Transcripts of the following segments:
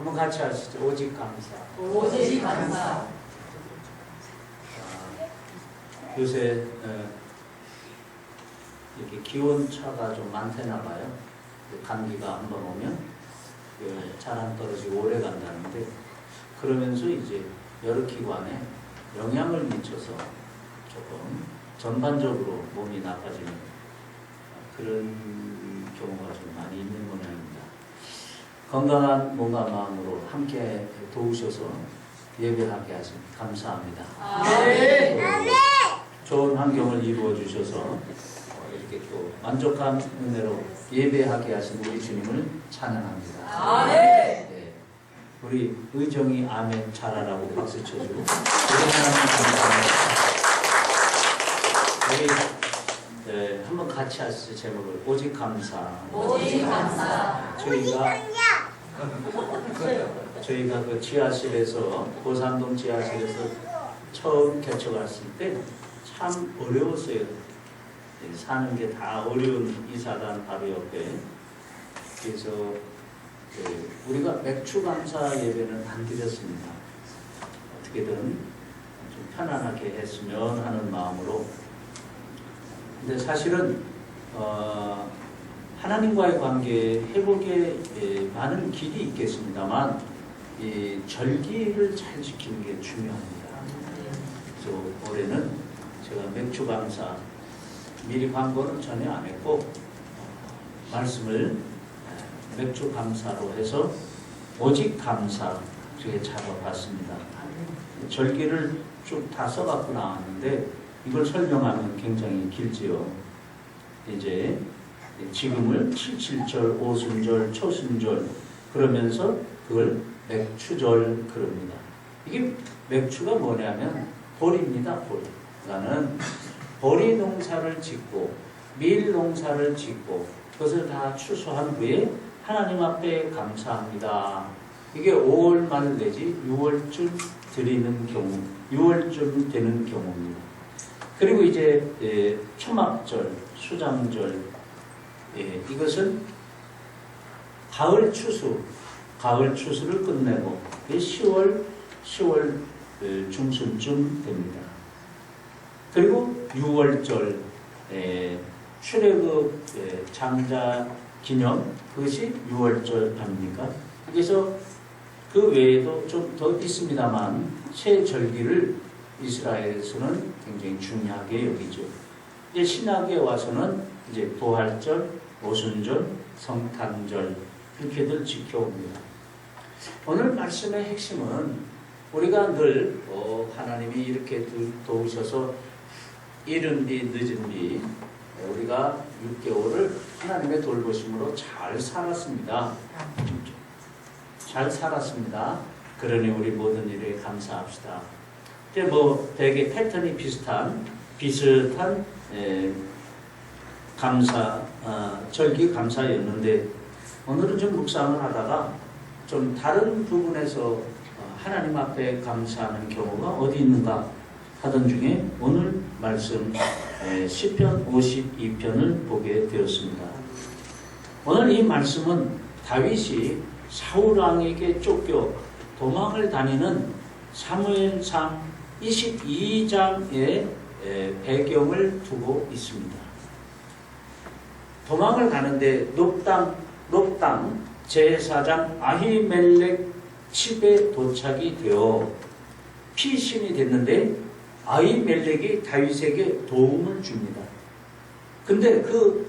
한번 같이 하시죠. 오직 감사. 오직 감사. 요새 이렇게 기온차가 좀 많대나 봐요. 감기가 한번 오면 잘 안 떨어지고 오래 간다는데, 그러면서 이제 여러 기관에 영향을 미쳐서 조금 전반적으로 몸이 나빠지는 그런 경우가 좀 많이 있는 모양입니다. 건강한 몸과 마음으로 함께 도우셔서 예배하게 하신 감사합니다. 좋은 환경을 이루어 주셔서 이렇게 또 만족한 은혜로 예배하게 하신 우리 주님을 찬양합니다. 네. 우리 의정이 아멘 잘하라고 박수 쳐주고, 우리 하나님 감사합니다. 우리 한번 같이 하시죠. 제목을 오직 감사. 오직 감사. 저희가 그 지하실에서, 고산동 지하실에서 처음 개척했을 때 참 어려웠어요. 사는 게 다 어려운 이사단 바로 옆에. 그래서 우리가 맥주 감사 예배는 안 드렸습니다. 어떻게든 좀 편안하게 했으면 하는 마음으로. 근데 사실은 하나님과의 관계 회복에 많은 길이 있겠습니다만 이 절기를 잘 지키는 게 중요합니다. 그래서 올해는 제가 맥주 감사 미리 광고는 전혀 안 했고 말씀을 맥주 감사로 해서 오직 감사 그게 잡아봤습니다. 절기를 쭉 다 써갖고 나왔는데 이걸 설명하면 굉장히 길지요. 이제 지금을 77절, 오순절, 초순절 그러면서 그걸 맥추절 그럽니다. 이게 맥추가 뭐냐면 보리입니다. 보리. 그러니까는 보리 농사를 짓고 밀 농사를 짓고 그것을 다 추수한 후에 하나님 앞에 감사합니다. 이게 5월 말 내지 6월쯤 드리는 경우, 6월쯤 되는 경우입니다. 그리고 이제 초막절, 수장절, 이것은 가을 추수를 끝내고 10월 중순쯤 됩니다. 그리고 6월절, 출애굽 장자 기념, 그것이 6월절 아닙니까? 그래서 그 외에도 좀 더 있습니다만 새 절기를 이스라엘에서는 굉장히 중요하게 여기죠. 이제 신약에 와서는 이제 부활절, 오순절, 성탄절 이렇게들 지켜옵니다. 오늘 말씀의 핵심은 우리가 늘 하나님이 이렇게 도우셔서 이른 비 늦은 비 우리가 6개월을 하나님의 돌보심으로 잘 살았습니다. 잘 살았습니다. 그러니 우리 모든 일에 감사합시다. 이제 되게 패턴이 비슷한 감사, 절기 감사였는데 오늘은 좀 묵상을 하다가 좀 다른 부분에서 하나님 앞에 감사하는 경우가 어디 있는가 하던 중에 오늘 말씀 시편 52편을 보게 되었습니다. 오늘 이 말씀은 다윗이 사울 왕에게 쫓겨 도망을 다니는 사무엘상 22장의 배경을 두고 있습니다. 도망을 가는데 높당 제사장 아히멜렉 집에 도착이 되어 피신이 됐는데 아히멜렉이 다윗에게 도움을 줍니다. 근데 그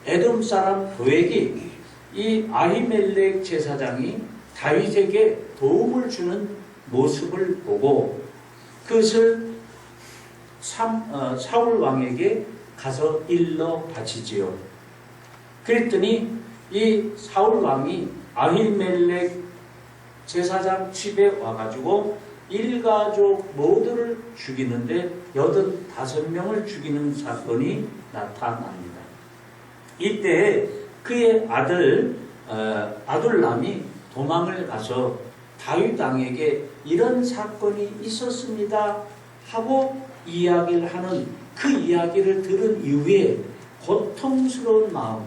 에돔 사람 도액이 이 아히멜렉 제사장이 다윗에게 도움을 주는 모습을 보고 그것을 사울 왕에게 가서 일러 바치지요. 그랬더니 이 사울 왕이 아히멜렉 제사장 집에 와가지고 일가족 모두를 죽이는데 85명을 죽이는 사건이 나타납니다. 이때 그의 아둘람이 도망을 가서 다윗 왕에게 이런 사건이 있었습니다 하고 이야기를 하는 그 이야기를 들은 이후에 고통스러운 마음,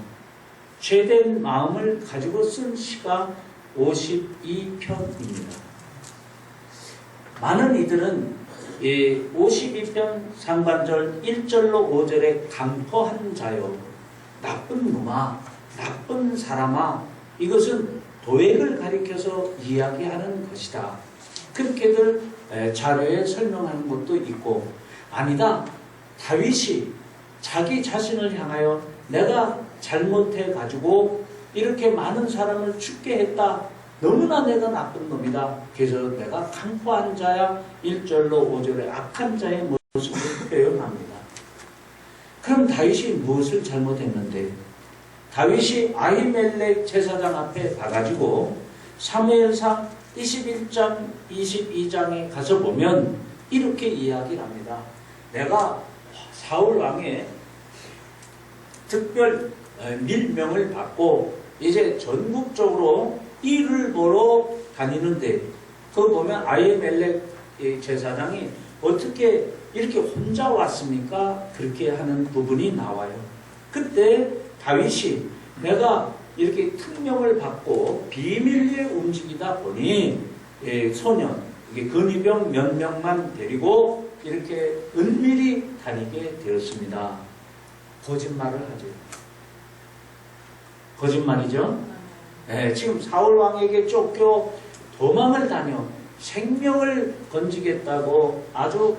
죄된 마음을 가지고 쓴 시가 52편입니다. 많은 이들은 이 52편 상반절 1절로 5절에 강포한 자요 나쁜 놈아 나쁜 사람아 이것은 도액을 가리켜서 이야기하는 것이다. 그렇게들 자료에 설명하는 것도 있고 아니다. 다윗이 자기 자신을 향하여 내가 잘못해 가지고 이렇게 많은 사람을 죽게 했다. 너무나 내가 나쁜 놈이다. 그래서 내가 강포한 자야 1절로 5절에 악한 자의 모습을 표현합니다. 그럼 다윗이 무엇을 잘못했는데 다윗이 아히멜렉 제사장 앞에 가가지고 사무엘상 21장 22장에 가서 보면 이렇게 이야기를 합니다. 내가 사울 왕의 특별 밀명을 받고 이제 전국적으로 일을 보러 다니는데 그거 보면 아히멜렉 제사장이 어떻게 이렇게 혼자 왔습니까? 그렇게 하는 부분이 나와요. 그때 다윗이 내가 이렇게 특명을 받고 비밀리에 움직이다 보니 소년, 근위병 몇 명만 데리고 이렇게 은밀히 다니게 되었습니다. 거짓말을 하죠. 거짓말이죠. 지금 사울 왕에게 쫓겨 도망을 다녀 생명을 건지겠다고 아주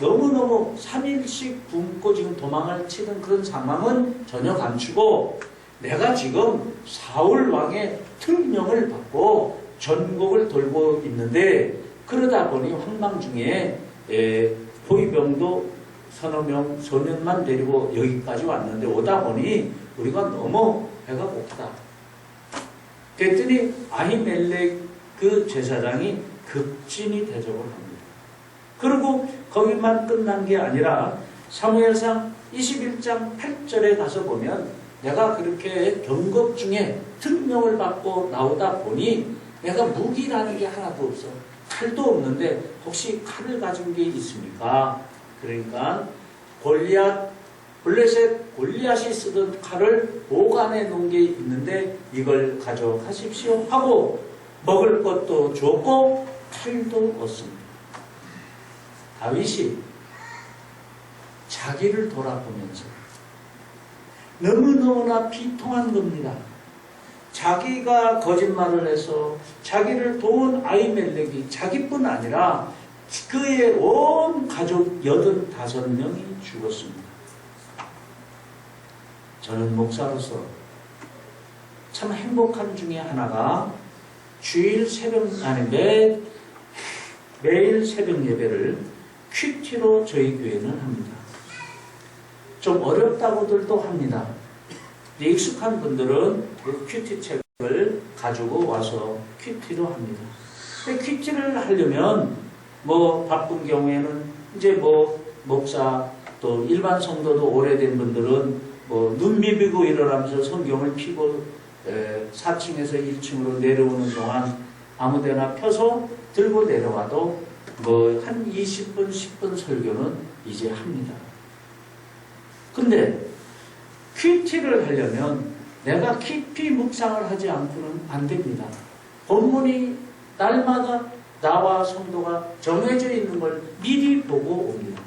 너무너무 3일씩 굶고 지금 도망을 치는 그런 상황은 전혀 감추고 내가 지금 사울 왕의 특명을 받고 전국을 돌고 있는데 그러다 보니 황망 중에 호위병도 서너 명 소년만 데리고 여기까지 왔는데 오다 보니 우리가 너무 배가 고프다. 그랬더니 아히멜렉 그 제사장이 급진히 대접을 합니다. 그리고 거기만 끝난 게 아니라 사무엘상 21장 8절에 가서 보면 내가 그렇게 경급 중에 특명을 받고 나오다 보니 내가 무기라는 게 하나도 없어. 칼도 없는데 혹시 칼을 가진 게 있습니까? 그러니까 블레셋 골리앗이 쓰던 칼을 보관해 놓은 게 있는데 이걸 가져가십시오 하고 먹을 것도 줬고 칼도 얻습니다. 다윗이 자기를 돌아보면서 너무너무나 비통한 겁니다. 자기가 거짓말을 해서 자기를 도운 아히멜렉이 자기뿐 아니라 그의 온 가족 85명이 죽었습니다. 저는 목사로서 참 행복한 중에 하나가 주일 새벽 매일 새벽 예배를 큐티로 저희 교회는 합니다. 좀 어렵다고들도 합니다. 익숙한 분들은 그 큐티 책을 가지고 와서 큐티로 합니다. 근데 큐티를 하려면 바쁜 경우에는 이제 목사 또 일반 성도도 오래된 분들은 눈 비비고 일어나면서 성경을 펴고 4층에서 1층으로 내려오는 동안 아무데나 펴서 들고 내려와도 한 20분, 10분 설교는 이제 합니다. 근데 큐티를 하려면 내가 깊이 묵상을 하지 않고는 안 됩니다. 본문이 날마다 나와 성도가 정해져 있는 걸 미리 보고 옵니다.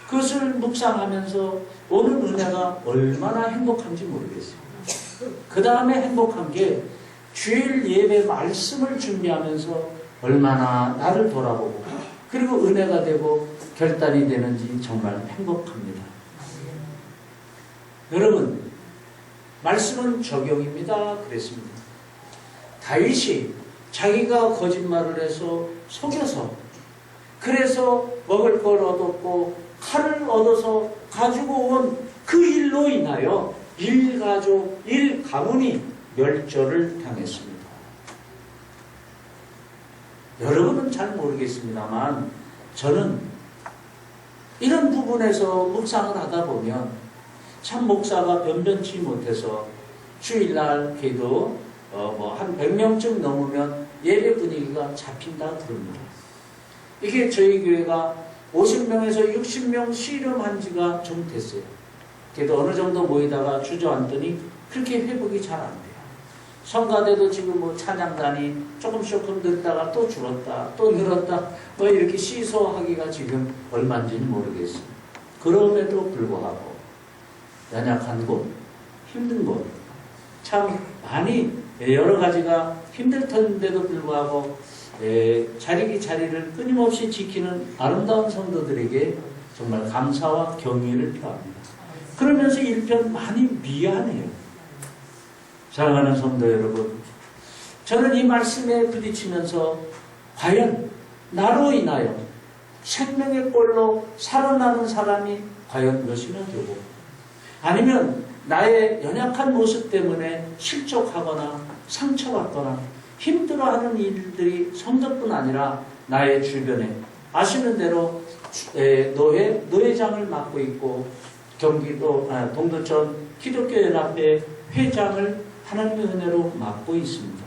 그것을 묵상하면서 오는 은혜가 얼마나 행복한지 모르겠어요. 그 다음에 행복한 게 주일 예배 말씀을 준비하면서 얼마나 나를 돌아보고 그리고 은혜가 되고 결단이 되는지 정말 행복합니다. 여러분, 말씀은 적용입니다. 그랬습니다. 다윗이 자기가 거짓말을 해서 속여서 그래서 먹을 걸 얻었고 칼을 얻어서 가지고 온 그 일로 인하여 일가족, 일가문이 멸절을 당했습니다. 여러분은 잘 모르겠습니다만 저는 이런 부분에서 묵상을 하다 보면 참 목사가 변변치 못해서 주일날 기도 한 100명쯤 넘으면 예배 분위기가 잡힌다 그럽니다. 이게 저희 교회가 50명에서 60명 씨름한 지가 좀 됐어요. 그래도 어느 정도 모이다가 주저앉더니 그렇게 회복이 잘 안 돼요. 성가대도 지금 뭐 찬양단이 조금 늘다가 또 줄었다, 또 늘었다, 뭐 이렇게 시소하기가 지금 얼마인지는 모르겠어요. 그럼에도 불구하고 연약한 곳, 힘든 곳, 참 많이 여러 가지가 힘들 텐데도 불구하고 자리를 끊임없이 지키는 아름다운 성도들에게 정말 감사와 경의를 표합니다. 그러면서 일편 많이 미안해요. 사랑하는 성도 여러분, 저는 이 말씀에 부딪히면서 과연 나로 인하여 생명의 꼴로 살아나는 사람이 과연 몇이나 되고, 아니면 나의 연약한 모습 때문에 실족하거나 상처받거나 힘들어하는 일들이 성도뿐 아니라 나의 주변에, 아시는 대로 노회장을 맡고 있고 경기도 동두천 기독교연합회 회장을 하나님의 은혜로 맡고 있습니다.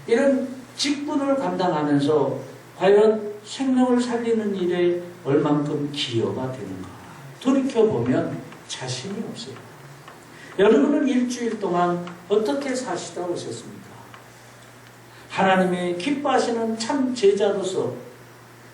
이런 직분을 감당하면서 과연 생명을 살리는 일에 얼만큼 기여가 되는가 돌이켜보면 자신이 없어요. 여러분은 일주일 동안 어떻게 사시다 오셨습니까? 하나님의 기뻐하시는 참 제자로서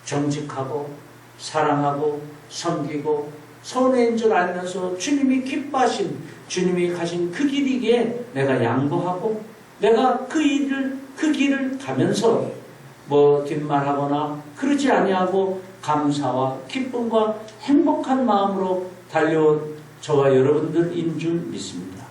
정직하고 사랑하고 섬기고 선해인 줄 알면서 주님이 기뻐하신, 주님이 가신 그 길이기에 내가 양보하고 내가 그 길을 가면서 뭐 뒷말하거나 그러지 아니하고 감사와 기쁨과 행복한 마음으로 달려온 저와 여러분들인 줄 믿습니다.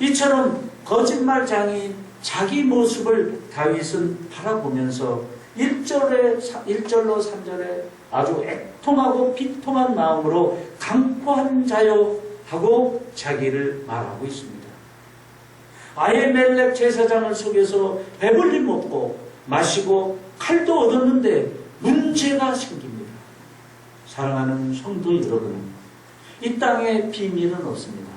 이처럼 거짓말장인 자기 모습을 다윗은 바라보면서 1절로 3절에 아주 애통하고 비통한 마음으로 강포한 자여 하고 자기를 말하고 있습니다. 아히멜렉 제사장을 속여서 배불리 먹고 마시고 칼도 얻었는데 문제가 생깁니다. 사랑하는 성도 여러분, 이 땅에 비밀은 없습니다.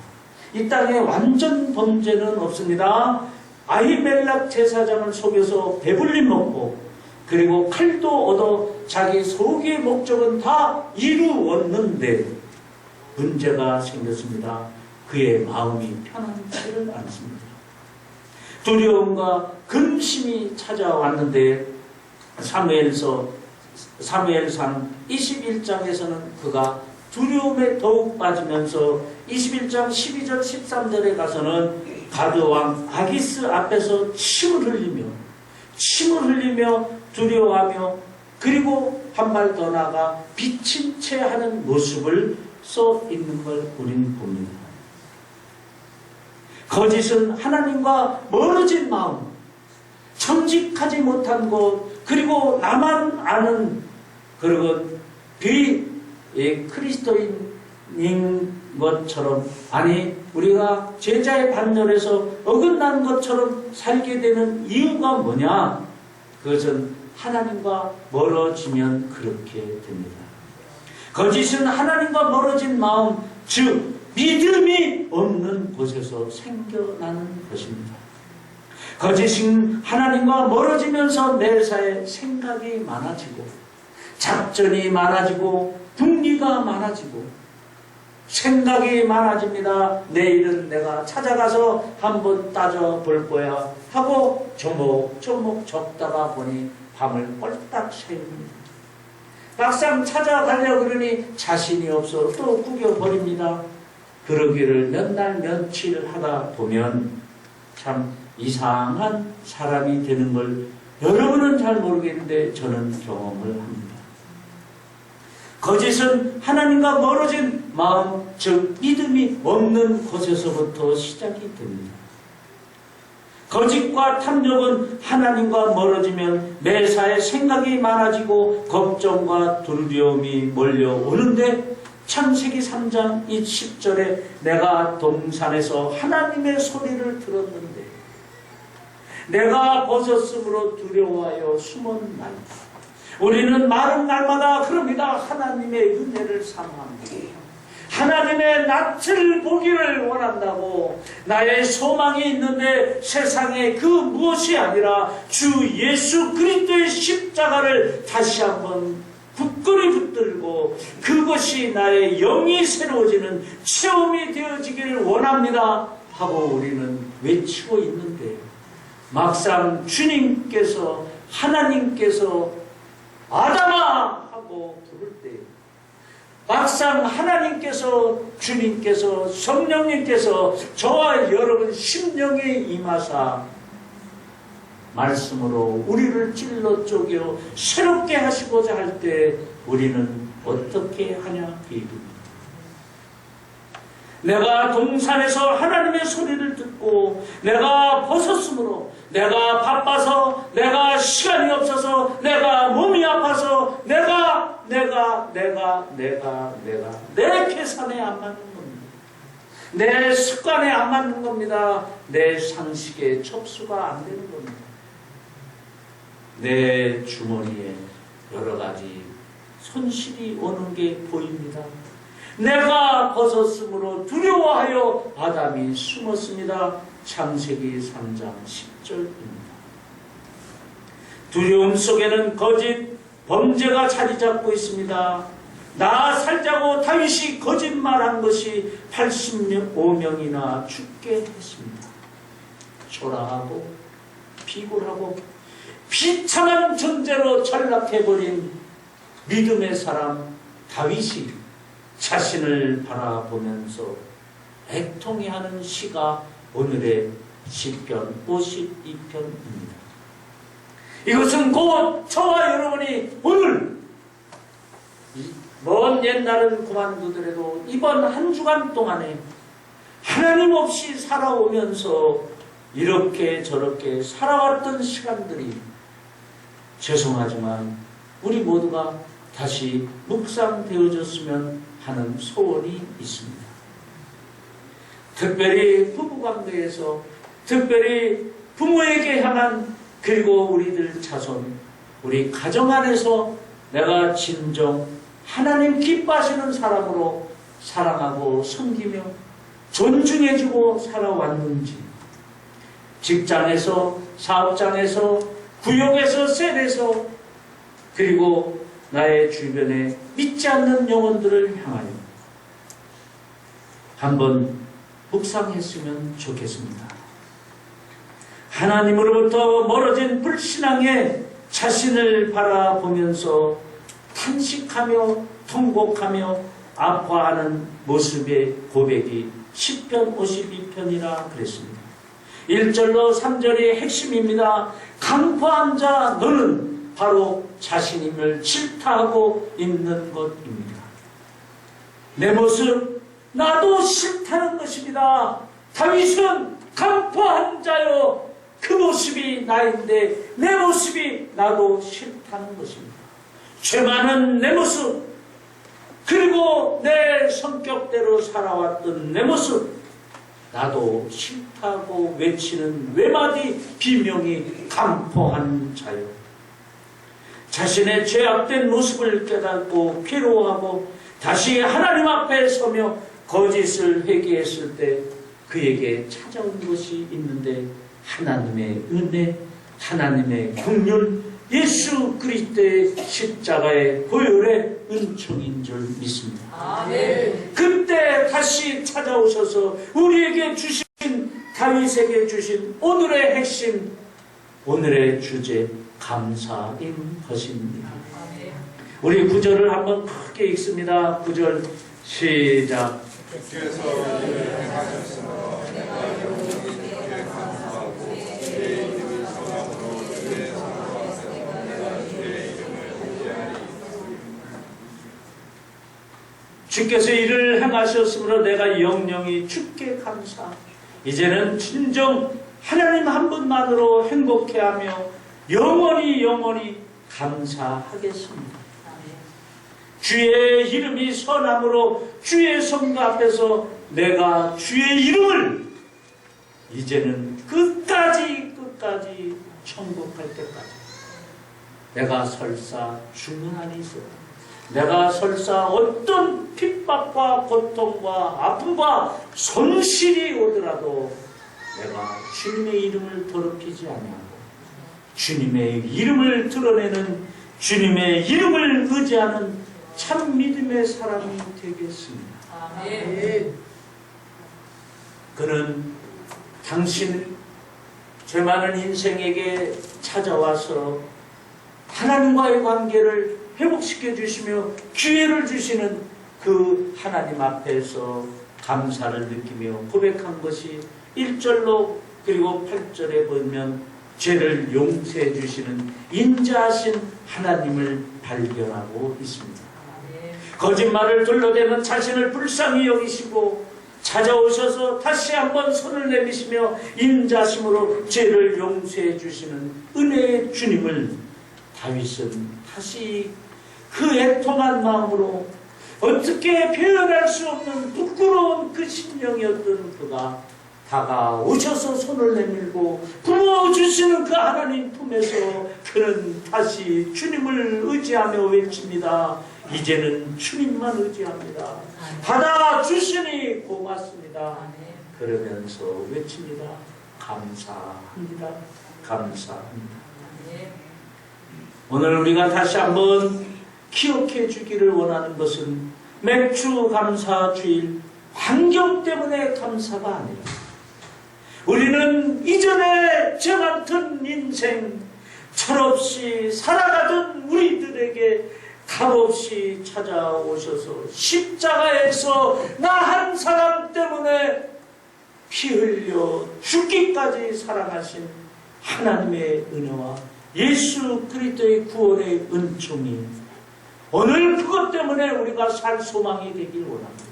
이 땅에 완전 범죄는 없습니다. 아히멜렉 제사장을 속여서 배불리 먹고 그리고 칼도 얻어 자기 소기의 목적은 다 이루었는데 문제가 생겼습니다. 그의 마음이 편안치를 않습니다. 두려움과 근심이 찾아왔는데 사무엘상 21장에서는 그가 두려움에 더욱 빠지면서 21장 12절 13절에 가서는 가드왕 아기스 앞에서 침을 흘리며 두려워하며 그리고 한 발 더 나아가 비친 채 하는 모습을 써 있는 걸 우리는 봅니다. 거짓은 하나님과 멀어진 마음, 정직하지 못한 것, 그리고 나만 아는 그런 그리스도인인 것처럼, 아니 우리가 제자의 반열에서 어긋난 것처럼 살게 되는 이유가 뭐냐? 그것은 하나님과 멀어지면 그렇게 됩니다. 거짓은 하나님과 멀어진 마음, 즉 믿음이 없는 곳에서 생겨나는 것입니다. 거짓은 하나님과 멀어지면서 매사에 생각이 많아지고 작전이 많아지고 분리가 많아지고 생각이 많아집니다. 내일은 내가 찾아가서 한번 따져볼 거야 하고 조목조목 적다가 보니 밤을 꼴딱 새웁니다. 막상 찾아가려고 그러니 자신이 없어 또 구겨버립니다. 그러기를 몇 날 며칠 하다 보면 참 이상한 사람이 되는 걸 여러분은 잘 모르겠는데 저는 경험을 합니다. 거짓은 하나님과 멀어진 마음, 즉 믿음이 없는 곳에서부터 시작이 됩니다. 거짓과 탐욕은 하나님과 멀어지면 매사에 생각이 많아지고 걱정과 두려움이 몰려오는데 창세기 3장 10절에 내가 동산에서 하나님의 소리를 들었는데 내가 벗었으므로 두려워하여 숨었나이다. 우리는 마른 날마다 그럽니다. 하나님의 은혜를 사모합니다. 하나님의 낯을 보기를 원한다고. 나의 소망이 있는데 세상에 그 무엇이 아니라 주 예수 그리스도의 십자가를 다시 한번 굳건히 붙들고 그것이 나의 영이 새로워지는 체험이 되어지기를 원합니다 하고 우리는 외치고 있는데 막상 주님께서 하나님께서 아담아 하고 부를 때 막상 하나님께서 주님께서 성령님께서 저와 여러분 심령에 임하사 말씀으로 우리를 찔러 쪼개 새롭게 하시고자 할 때 우리는 어떻게 하냐 그 얘기입니다. 내가 동산에서 하나님의 소리를 듣고 내가 벗었으므로 내가 바빠서 내가 시간이 없어서 내가 몸이 아파서 내가 내 계산에 안 맞는 겁니다. 내 습관에 안 맞는 겁니다. 내 상식에 접수가 안 되는 겁니다. 내 주머니에 여러 가지 손실이 오는 게 보입니다. 내가 벗었으므로 두려워하여 아담이 숨었습니다. 창세기 3장 10절입니다. 두려움 속에는 거짓, 범죄가 자리 잡고 있습니다. 나 살자고 다윗이 거짓말한 것이 85명이나 죽게 했습니다. 초라하고 비굴하고 비참한 존재로 전락해버린 믿음의 사람 다윗이 자신을 바라보면서 애통해하는 시가 오늘의 시편 52편입니다. 이것은 곧 저와 여러분이 오늘 먼 옛날은 그만두더라도 이번 한 주간 동안에 하나님 없이 살아오면서 이렇게 저렇게 살아왔던 시간들이 죄송하지만 우리 모두가 다시 묵상되어졌으면 하는 소원이 있습니다. 특별히 부부관계에서 특별히 부모에게 향한 그리고 우리들 자손 우리 가정 안에서 내가 진정 하나님 기뻐하시는 사람으로 사랑하고 섬기며 존중해주고 살아왔는지 직장에서 사업장에서 구역에서 셀에서 그리고 나의 주변에 믿지 않는 영혼들을 향하여 한번 묵상했으면 좋겠습니다. 하나님으로부터 멀어진 불신앙에 자신을 바라보면서 탄식하며 통곡하며 아파하는 모습의 고백이 시편 52편이라 그랬습니다. 1절로 3절이 핵심입니다. 강포한 자 너는 바로 자신임을 질타하고 있는 것입니다. 내 모습 나도 싫다는 것입니다. 다윗은 강포한 자요 그 모습이 나인데 내 모습이 나도 싫다는 것입니다. 죄 많은 내 모습 그리고 내 성격대로 살아왔던 내 모습 나도 싫다고 외치는 외마디 비명이 강포한 자요. 자신의 죄악된 모습을 깨닫고 괴로워하고 다시 하나님 앞에 서며 거짓을 회개했을 때 그에게 찾아온 것이 있는데 하나님의 은혜, 하나님의 긍휼, 예수 그리스도의 십자가의 보혈의 은총인 줄 믿습니다. 아멘. 그때 다시 찾아오셔서 우리에게 주신 다윗에게 주신 오늘의 핵심, 오늘의 주제 감사인 것입니다. 아멘. 우리 구절을 한번 크게 읽습니다. 구절 시작. 주께서 이를 행하셨으므로 내가 영원히 감사하고 주의 이름을 성함으로 주의 성과 앞에서 내가 주의 이름을 공개하리. 주께서 이를 행하셨으므로 내가 영영이 주께 감사. 이제는 진정 하나님 한 분만으로 행복해하며 영원히 감사하겠습니다. 주의 이름이 선함으로 주의 성가 앞에서 내가 주의 이름을 이제는 끝까지 천국할 때까지 내가 설사 주문하니 있어 내가 설사 어떤 핍박과 고통과 아픔과 손실이 오더라도 내가 주님의 이름을 더럽히지 아니하고 주님의 이름을 드러내는 주님의 이름을 의지하는 참 믿음의 사람이 되겠습니다. 아멘. 그는 당신 죄 많은 인생에게 찾아와서 하나님과의 관계를 회복시켜 주시며 기회를 주시는 그 하나님 앞에서 감사를 느끼며 고백한 것이 1절로 그리고 8절에 보면 죄를 용서해 주시는 인자하신 하나님을 발견하고 있습니다. 거짓말을 둘러대는 자신을 불쌍히 여기시고 찾아오셔서 다시 한번 손을 내미시며 인자심으로 죄를 용서해 주시는 은혜의 주님을 다윗은 다시 그 애통한 마음으로 어떻게 표현할 수 없는 부끄러운 그 심령이었던 그가 다가오셔서 손을 내밀고 부어주시는 그 하나님 품에서 그는 다시 주님을 의지하며 외칩니다. 이제는 주님만 의지합니다. 받아주시니 고맙습니다. 그러면서 외칩니다. 감사합니다. 감사합니다. 오늘 우리가 다시 한번 기억해 주기를 원하는 것은 맥주 감사 주일 환경 때문에 감사가 아니라 우리는 이전에 죄 많던 인생 철없이 살아가던 우리들에게 값없이 찾아오셔서 십자가에서 나 한 사람 때문에 피 흘려 죽기까지 사랑하신 하나님의 은혜와 예수 그리스도의 구원의 은총이 오늘 그것 때문에 우리가 살 소망이 되길 원합니다.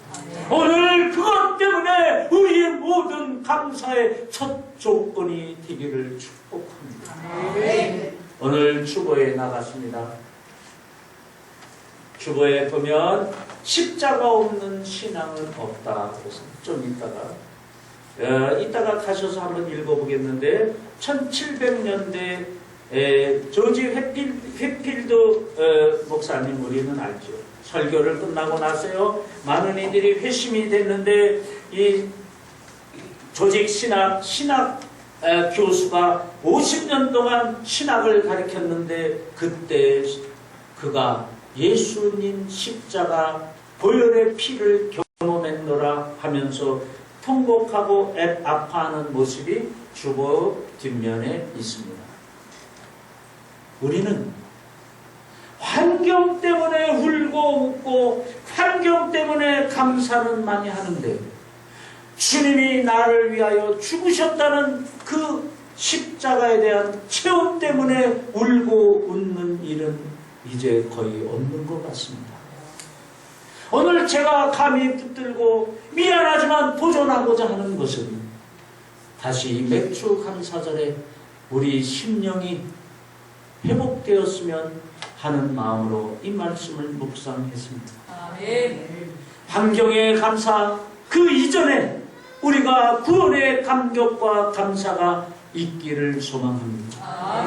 오늘 그것 때문에 우리의 모든 감사의 첫 조건이 되기를 축복합니다. 오늘 주보에 나갔습니다. 주보에 보면 십자가 없는 신앙은 없다. 그래서 좀 이따가 가셔서 한번 읽어보겠는데 1700년대 조지 휘필드 목사님 우리는 알죠. 설교를 끝나고 나서요 많은 이들이 회심이 됐는데 이 조직 신학 교수가 50년 동안 신학을 가르쳤는데 그때 그가 예수님 십자가 보혈의 피를 경험했노라 하면서 통곡하고 아파하는 모습이 주보 뒷면에 있습니다. 우리는 환경 때문에 울고 웃고 환경 때문에 감사는 많이 하는데 주님이 나를 위하여 죽으셨다는 그 십자가에 대한 체험 때문에 울고 웃는 일은 이제 거의 없는 것 같습니다. 오늘 제가 감히 붙들고 미안하지만 도전하고자 하는 것은 다시 이 맥주 감사절에 우리 심령이 회복되었으면 하는 마음으로 이 말씀을 묵상했습니다. 환경의 감사, 그 이전에 우리가 구원의 감격과 감사가 있기를 소망합니다.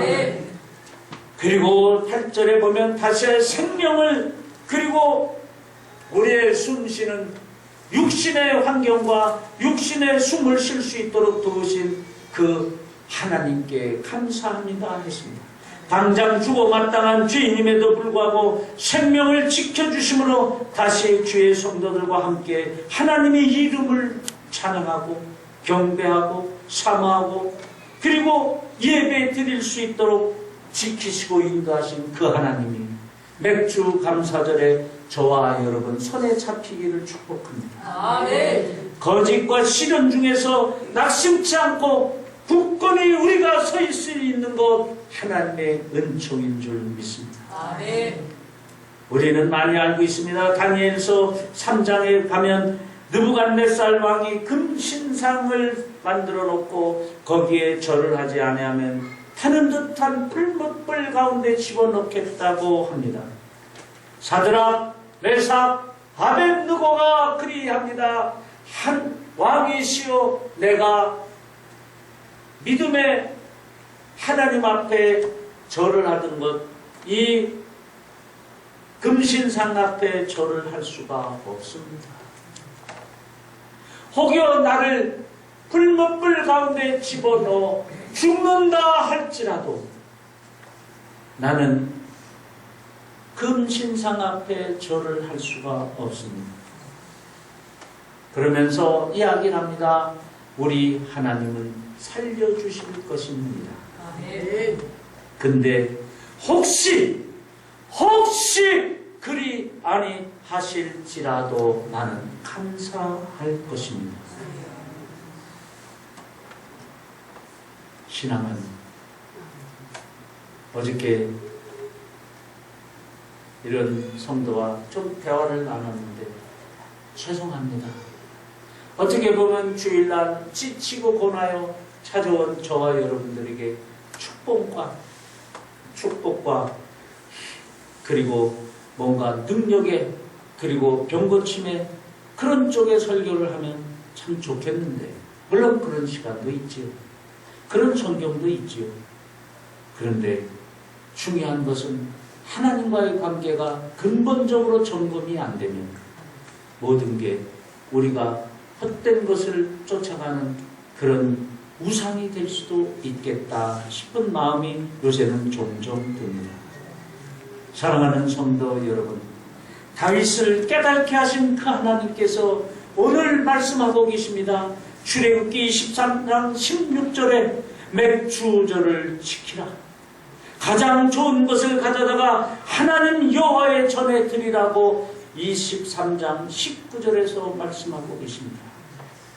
그리고 8절에 보면 다시 생명을 그리고 우리의 숨쉬는 육신의 환경과 육신의 숨을 쉴 수 있도록 도우신 그 하나님께 감사합니다 했습니다. 당장 죽어 마땅한 죄인임에도 불구하고 생명을 지켜주심으로 다시 주의 성도들과 함께 하나님의 이름을 찬양하고 경배하고 사모하고 그리고 예배 드릴 수 있도록 지키시고 인도하신 그 하나님이 맥주 감사절에 저와 여러분 손에 잡히기를 축복합니다. 거짓과 시련 중에서 낙심치 않고 굳건히 우리가 서 있을 수 있는 것 하나님의 은총인 줄 믿습니다. 우리는 많이 알고 있습니다. 다니엘서 3장에 가면 느부갓네살 왕이 금신상을 만들어 놓고 거기에 절을 하지 아니하면 타는 듯한 풀무불 가운데 집어넣겠다고 합니다. 사드락, 메삭, 아벳느고가 그리합니다. 한 왕이시여 내가 믿음의 하나님 앞에 절을 하던 것, 이 금신상 앞에 절을 할 수가 없습니다. 혹여 나를 불못불 가운데 집어넣어 죽는다 할지라도 나는 금신상 앞에 절을 할 수가 없습니다. 그러면서 이야기를 합니다. 우리 하나님은 살려주실 것입니다. 아멘. 근데 혹시 그리 아니하실지라도 나는 감사할 것입니다. 신앙은 어저께 이런 성도와 좀 대화를 나눴는데 죄송합니다. 어떻게 보면 주일날 지치고 고나요 찾아온 저와 여러분들에게 축복과 그리고 뭔가 능력에 그리고 병고침에 그런 쪽에 설교를 하면 참 좋겠는데 물론 그런 시간도 있지요. 그런 성경도 있지요. 그런데 중요한 것은 하나님과의 관계가 근본적으로 점검이 안 되면 모든 게 우리가 헛된 것을 쫓아가는 그런 우상이 될 수도 있겠다 싶은 마음이 요새는 종종 듭니다. 사랑하는 성도 여러분, 다윗을 깨닫게 하신 그 하나님께서 오늘 말씀하고 계십니다. 출애굽기 23장 16절에 맥주절을 지키라. 가장 좋은 것을 가져다가 하나님 여호와의 전에 드리라고 23장 19절에서 말씀하고 계십니다.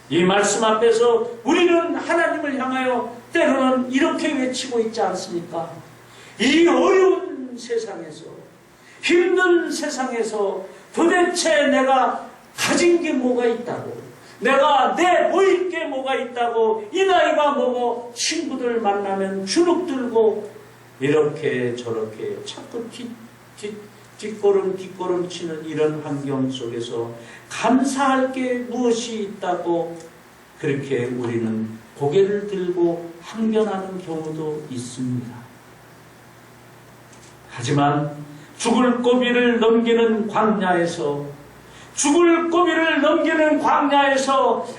이 말씀 앞에서 우리는 하나님을 향하여 때로는 이렇게 외치고 있지 않습니까? 이 어려운 세상에서, 힘든 세상에서 도대체 내가 가진 게 뭐가 있다고, 내가 내 보일 게 뭐가 있다고, 이 나이가 먹어 친구들 만나면 주눅들고 이렇게 저렇게 자꾸 뒷걸음 치는 이런 환경 속에서 감사할 게 무엇이 있다고 그렇게 우리는 고개를 들고 항변하는 경우도 있습니다. 하지만 죽을 고비를 넘기는 광야에서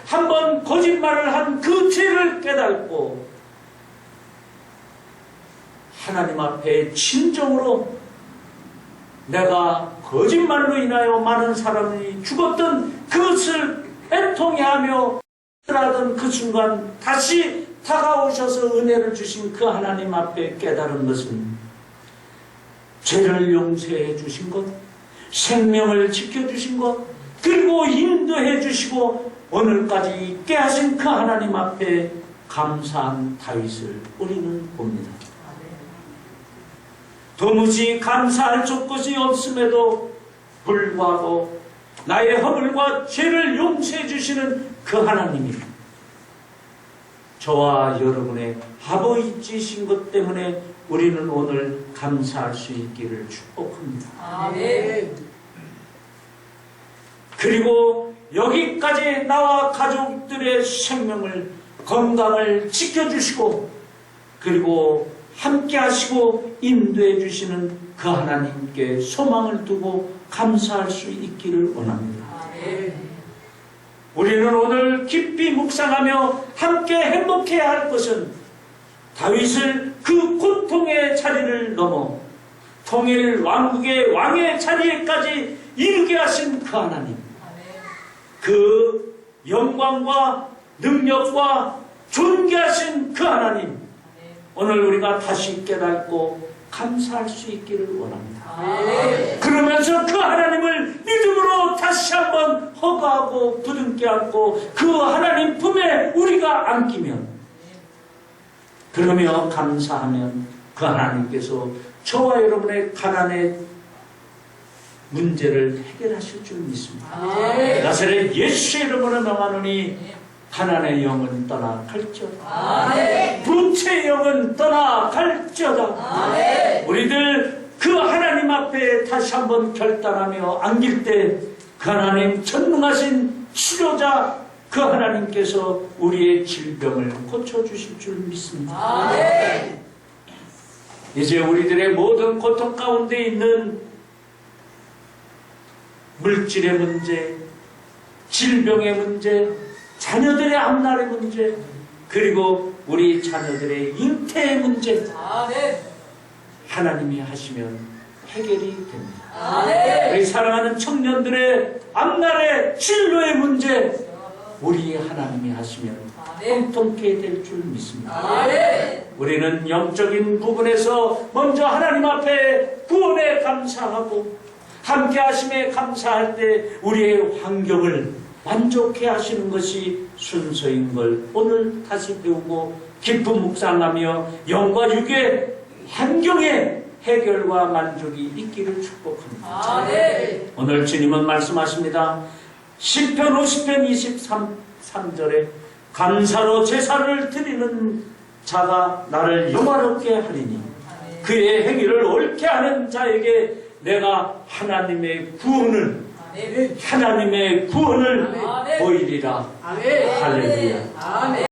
한번 거짓말을 한 그 죄를 깨닫고 하나님 앞에 진정으로 내가 거짓말로 인하여 많은 사람이 죽었던 그것을 애통해하며 하던 그 순간 다시 다가오셔서 은혜를 주신 그 하나님 앞에 깨달은 것은 죄를 용서해 주신 것, 생명을 지켜주신 것, 그리고 인도해 주시고 오늘까지 있게 하신 그 하나님 앞에 감사한 다윗을 우리는 봅니다. 도무지 감사할 조건이 없음에도 불구하고 나의 허물과 죄를 용서해 주시는 그 하나님이 저와 여러분의 아버지이신 것 때문에 우리는 오늘 감사할 수 있기를 축복합니다. 아멘. 그리고 여기까지 나와 가족들의 생명을, 건강을 지켜주시고 그리고 함께 하시고 인도해 주시는 그 하나님께 소망을 두고 감사할 수 있기를 원합니다. 아멘. 우리는 오늘 깊이 묵상하며 함께 행복해야 할 것은 다윗을 그 고통의 자리를 넘어 통일 왕국의 왕의 자리에까지 이르게 하신 그 하나님, 그 영광과 능력과 존귀하신 그 하나님, 오늘 우리가 다시 깨닫고 감사할 수 있기를 원합니다. 그러면서 그 하나님을 믿음으로 다시 한번 허가하고 부둥켜 안고 그 하나님 품에 우리가 안기면, 그러며 감사하면 그 하나님께서 저와 여러분의 가난의 문제를 해결하실 줄 믿습니다. 나사렛 예수의 이름으로 명하노니 가난의 영은 떠나갈지어다. 부채의 영은 떠나갈지어다. 우리들 그 하나님 앞에 다시 한번 결단하며 안길 때 그 하나님 전능하신 치료자 그 하나님께서 우리의 질병을 고쳐주실 줄 믿습니다. 이제 우리들의 모든 고통 가운데 있는 물질의 문제, 질병의 문제, 자녀들의 앞날의 문제, 그리고 우리 자녀들의 잉태의 문제, 하나님이 하시면 해결이 됩니다. 우리 사랑하는 청년들의 앞날의 진로의 문제, 우리 하나님이 하시면 형통케 될 줄 믿습니다. 아멘. 우리는 영적인 부분에서 먼저 하나님 앞에 구원에 감사하고 함께 하심에 감사할 때 우리의 환경을 만족해 하시는 것이 순서인 걸 오늘 다시 배우고 깊은 묵상하며 영과 육의 환경의 해결과 만족이 있기를 축복합니다. 아멘. 오늘 주님은 말씀하십니다. 시편 50편 23절에 감사로 제사를 드리는 자가 나를 영화롭게 하리니 그의 행위를 옳게 하는 자에게 내가 하나님의 구원을 아멘. 하나님의 구원을 아멘. 보이리라. 아멘. 할렐루야. 아멘.